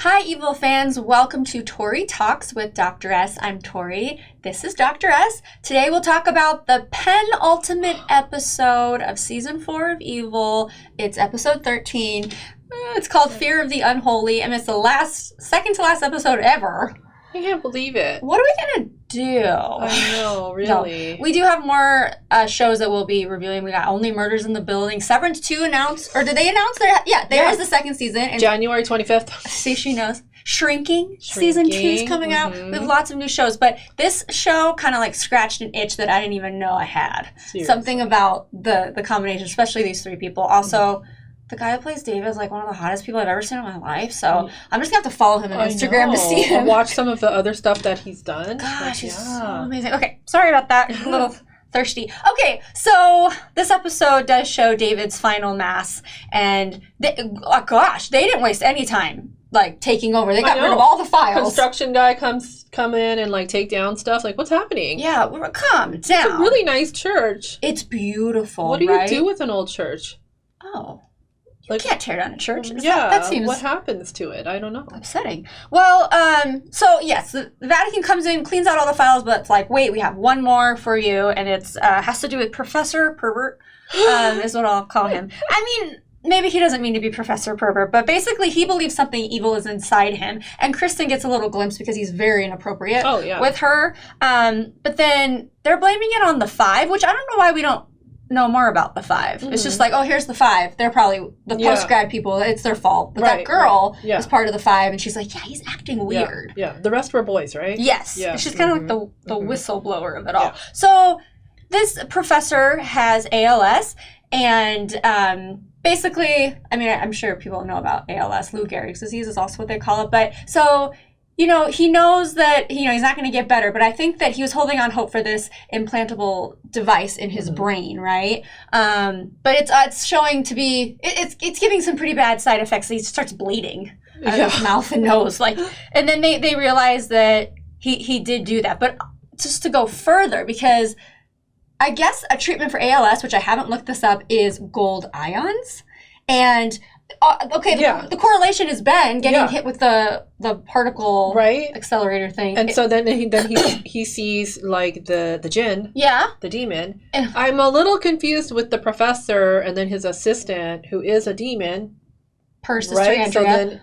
Hi, Evil fans. Welcome to Tori Talks with Dr. S. I'm Tori. This is Dr. S. Today we'll talk about the penultimate episode of Season 4 of Evil. It's episode 13. It's called Fear of the Unholy, and it's the second to last episode ever. I can't believe it. What are we going to do? I know, really. No, we do have more shows that we'll be reviewing. We got Only Murders in the Building. Severance 2 announced, or did they announce their? Yeah, there is the second season. And January 25th. See, she knows. Shrinking. Season 2 is coming out. We have lots of new shows, but this show kind of like scratched an itch that I didn't even know I had. Seriously. Something about the combination, especially these three people. Also, the guy who plays David is like one of the hottest people I've ever seen in my life. So I'm just going to have to follow him on Instagram to see him. Watch some of the other stuff that he's done. Gosh, he's so amazing. Okay, sorry about that. A little thirsty. Okay, so this episode does show David's final mass. And, they didn't waste any time, like, taking over. They got rid of all the files. Construction guy come in and, like, take down stuff. Like, what's happening? Yeah, calm down. It's a really nice church. It's beautiful, What do you do with an old church? Oh. You can't tear down a church. That seems... What happens to it? I don't know. Upsetting. Well, so, yes, the Vatican comes in, cleans out all the files, but it's like, wait, we have one more for you, and it's has to do with Professor Pervert, is what I'll call him. I mean, maybe he doesn't mean to be Professor Pervert, but basically he believes something evil is inside him, and Kristen gets a little glimpse because he's very inappropriate with her. But then they're blaming it on the Five, which I don't know why we don't know more about the Five. It's just like, oh, here's the Five. They're probably the post-grad people. It's their fault. But that girl is part of the Five, and she's like, yeah, he's acting weird. Yeah. The rest were boys, right? Yes. Yeah. She's kind of like the whistleblower of it all. So this professor has ALS, and basically, I mean, I'm sure people know about ALS. Lou Gehrig's disease is also what they call it. But so... he knows that, he's not going to get better, but I think that he was holding on hope for this implantable device in his brain, right? But it's showing to be, it's giving some pretty bad side effects. He starts bleeding out of his mouth and nose. And then they realize that he did do that. But just to go further, because I guess a treatment for ALS, which I haven't looked this up, is gold ions. And... the correlation is Ben getting hit with the particle accelerator thing. And so then he sees, like, the djinn, the demon. And I'm a little confused with the professor and then his assistant, who is a demon. Per Sister Andrea.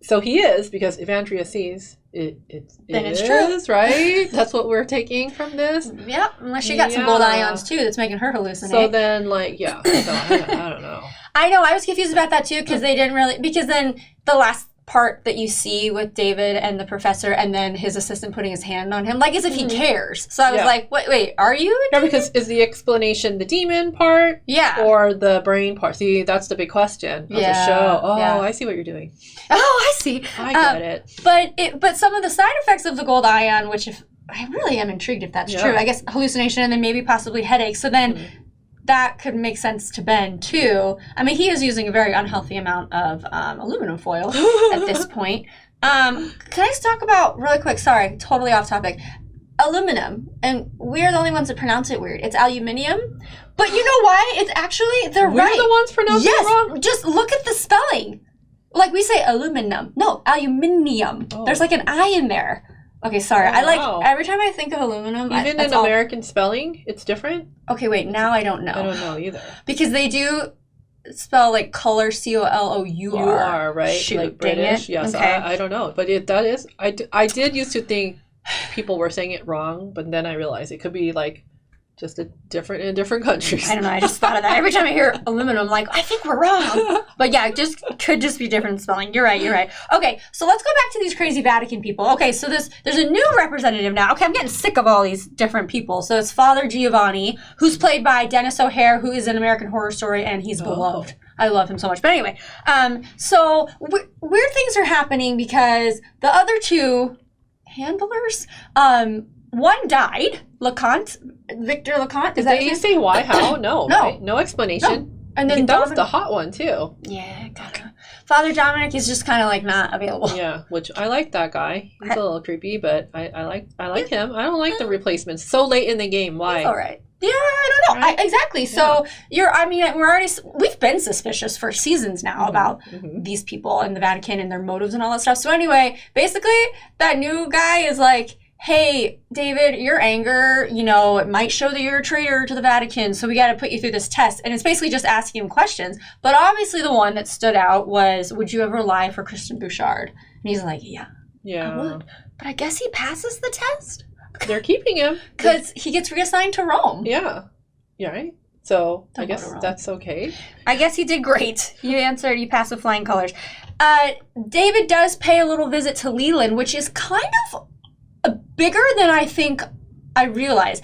So he is, because if Andrea sees it's true, right? That's what we're taking from this. Yeah, unless she got some gold ions too that's making her hallucinate. So then, like, so I don't know. I know, I was confused about that too, because they didn't really, because then the last part that you see with David and the professor and then his assistant putting his hand on him, like as if he cares. So I was like, wait, are you? Yeah, because is the explanation the demon part? Yeah. Or the brain part? See, that's the big question of the show. Oh, I see what you're doing. Oh, I see. I get it. But some of the side effects of the gold ion, which I really am intrigued if that's true. I guess hallucination and then maybe possibly headaches. So then that could make sense to Ben too. I mean, he is using a very unhealthy amount of aluminum foil at this point. Can I just talk about, really quick, sorry, totally off topic, aluminum, and we're the only ones that pronounce it weird. It's aluminium, but you know why? It's actually, they're right. We're the ones pronouncing it wrong? Just look at the spelling. Like we say aluminum. No, aluminium. Oh. There's like an I in there. Okay, sorry. Every time I think of aluminum... Even in American spelling, it's different? Okay, wait, now I don't know. I don't know either. Because they do spell like color, C-O-L-O-U-R. You are, right? Shoot, like British? Yes, okay. I don't know. But that is... I did used to think people were saying it wrong, but then I realized it could be like just in different countries. I don't know. I just thought of that. Every time I hear aluminum, I'm like, I think we're wrong. But yeah, it could just be different spelling. You're right. Okay, so let's go back to these crazy Vatican people. Okay, so there's a new representative now. Okay, I'm getting sick of all these different people. So it's Father Giovanni, who's played by Dennis O'Hare, who is in American Horror Story, and he's beloved. I love him so much. But anyway, so weird things are happening because the other two handlers, one died, Victor Leconte. Did you say why? How? No. Right? No explanation. No. And then that was the hot one too. Yeah, Father Dominic is just kind of like not available. Yeah, which I like that guy. He's a little creepy, but I like him. I don't like the replacements so late in the game. Why? He's all right. Yeah, I don't know. Right? Exactly. So we've been suspicious for seasons now about these people in the Vatican and their motives and all that stuff. So anyway, basically, that new guy is like, hey, David, your anger, it might show that you're a traitor to the Vatican, so we got to put you through this test. And it's basically just asking him questions. But obviously the one that stood out was, would you ever lie for Kristen Bouchard? And he's like, yeah, I would. But I guess he passes the test. They're keeping him. Because he gets reassigned to Rome. Yeah. Yeah, right? So I guess that's okay. I guess he did great. You answered, you passed with flying colors. David does pay a little visit to Leland, which is kind of bigger than I think I realized.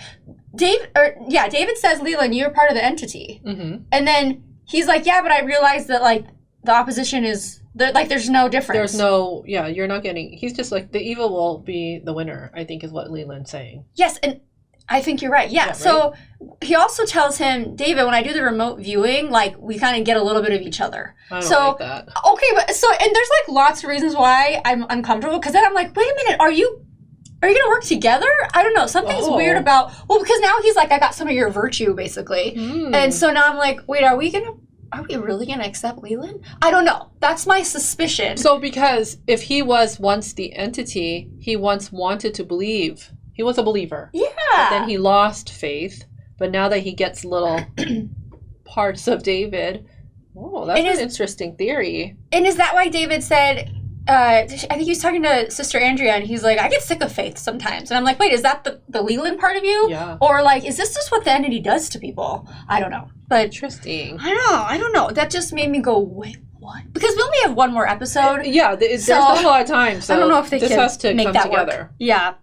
David says, Leland, you're part of the entity. Mm-hmm. And then he's like, yeah, but I realized that, like, the opposition is... there's no difference. There's no, you're not getting, he's just like, the evil will be the winner, I think is what Leland's saying. Yes, and I think you're right. Yeah, so he also tells him, David, when I do the remote viewing, like, we kind of get a little bit of each other. I don't like that. Okay, and there's, like, lots of reasons why I'm uncomfortable, because then I'm like, wait a minute, are you going to work together? I don't know. Something's weird about, because now he's like, I got some of your virtue, basically. And so now I'm like, wait, are we really going to accept Leland? I don't know. That's my suspicion. So because if he was once the entity, he once wanted to believe. He was a believer. Yeah. But then he lost faith. But now that he gets little parts of David, that's an interesting theory. And is that why David said, I think he was talking to Sister Andrea, and he's like, I get sick of faith sometimes. And I'm like, wait, is that the Leland part of you? Yeah. Or, like, is this just what the entity does to people? I don't know. But interesting. I don't know. That just made me go, wait, what? Because we only have one more episode. There's not a lot of time, so I don't know if this has to make come that together. Work. Yeah.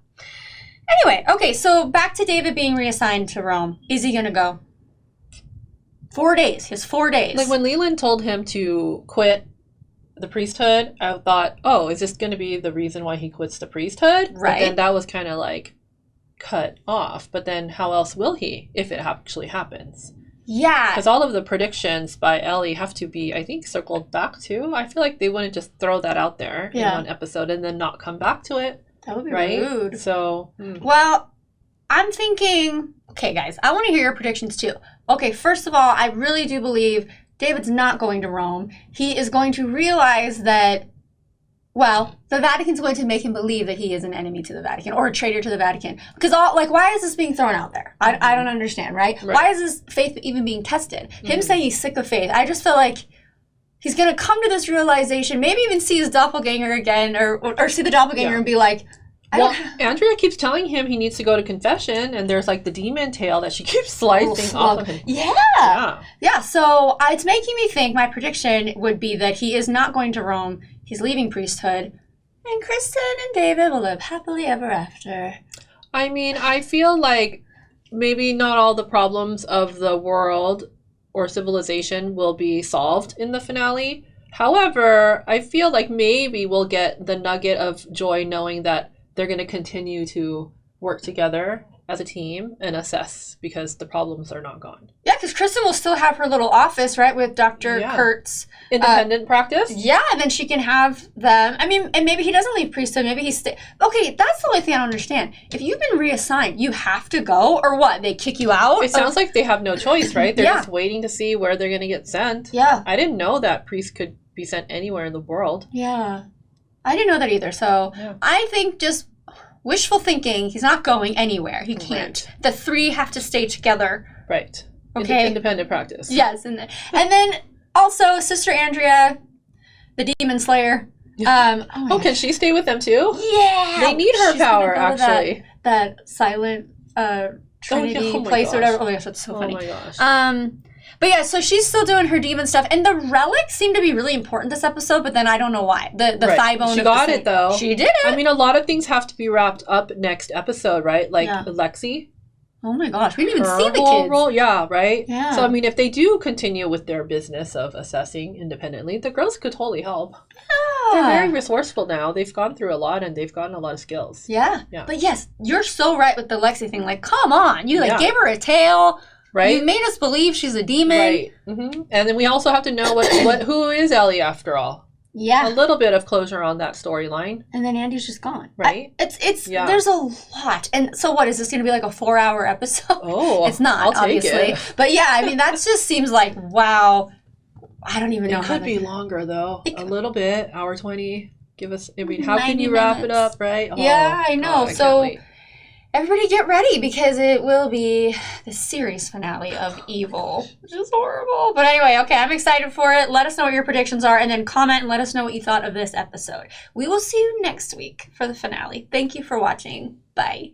Anyway, okay, so back to David being reassigned to Rome. Is he going to go? 4 days. He has 4 days. Like, when Leland told him to quit the priesthood, I thought, is this going to be the reason why he quits the priesthood? Right. But then that was kind of like cut off. But then how else will he if it actually happens? Yeah. Because all of the predictions by Ellie have to be, I think, circled back too. I feel like they wouldn't just throw that out there in one episode and then not come back to it. That would be rude. So, well, I'm thinking, okay, guys, I want to hear your predictions too. Okay, first of all, I really do believe David's not going to Rome. He is going to realize that, the Vatican's going to make him believe that he is an enemy to the Vatican or a traitor to the Vatican. Because, why is this being thrown out there? I don't understand, right? Why is his faith even being tested? Him saying he's sick of faith, I just feel like he's going to come to this realization, maybe even see his doppelganger again, or see the doppelganger and be like, Andrea keeps telling him he needs to go to confession, and there's like the demon tail that she keeps slicing off of him. Yeah, so it's making me think my prediction would be that he is not going to Rome, he's leaving priesthood, and Kristen and David will live happily ever after. I mean, I feel like maybe not all the problems of the world or civilization will be solved in the finale. However, I feel like maybe we'll get the nugget of joy knowing that they're going to continue to work together as a team and assess because the problems are not gone. Yeah, because Kristen will still have her little office, right, with Dr. Kurtz. Independent practice? Yeah, and then she can have them. I mean, and maybe he doesn't leave priesthood. Maybe he's... Okay, that's the only thing I don't understand. If you've been reassigned, you have to go, or what? They kick you out? It sounds like they have no choice, right? They're just waiting to see where they're going to get sent. Yeah. I didn't know that priests could be sent anywhere in the world. Yeah. I didn't know that either. So I think just wishful thinking, he's not going anywhere. He can't. Right. The three have to stay together. Right. Okay. Independent practice. Yes. And then also Sister Andrea, the demon slayer. Can she stay with them too? Yeah. They need her power, actually. That silent Trinity place or whatever. Oh my gosh, that's so funny. Oh my gosh. But yeah, so she's still doing her demon stuff. And the relics seem to be really important this episode, but then I don't know why. The thigh bone. She got it, though. She did it. I mean, a lot of things have to be wrapped up next episode, right? Like Lexi. Oh my gosh, we didn't even see the kids. Role. Yeah, right? Yeah. So, I mean, if they do continue with their business of assessing independently, the girls could totally help. Yeah. They're very resourceful now. They've gone through a lot, and they've gotten a lot of skills. Yeah. But yes, you're so right with the Lexi thing. Like, come on. You, gave her a tail. Right. You made us believe she's a demon. Right. Mm-hmm. And then we also have to know who is Ellie after all. Yeah. a little bit of closure on that storyline, And then Andy's just gone. right? Yeah. There's a lot. And so what, is this going to be like a 4-hour episode? Oh, It's not, I'll take obviously. it. But yeah, I mean, that just seems like, wow. I don't even know It how could be longer though. It A little bit, hour 20. Give us, I mean, how can 90 you wrap it minutes. up, right? Oh, Yeah, I know. God, I So- can't wait. Everybody get ready because it will be the series finale of Evil, which is horrible. But anyway, okay, I'm excited for it. Let us know what your predictions are and then comment and let us know what you thought of this episode. We will see you next week for the finale. Thank you for watching. Bye.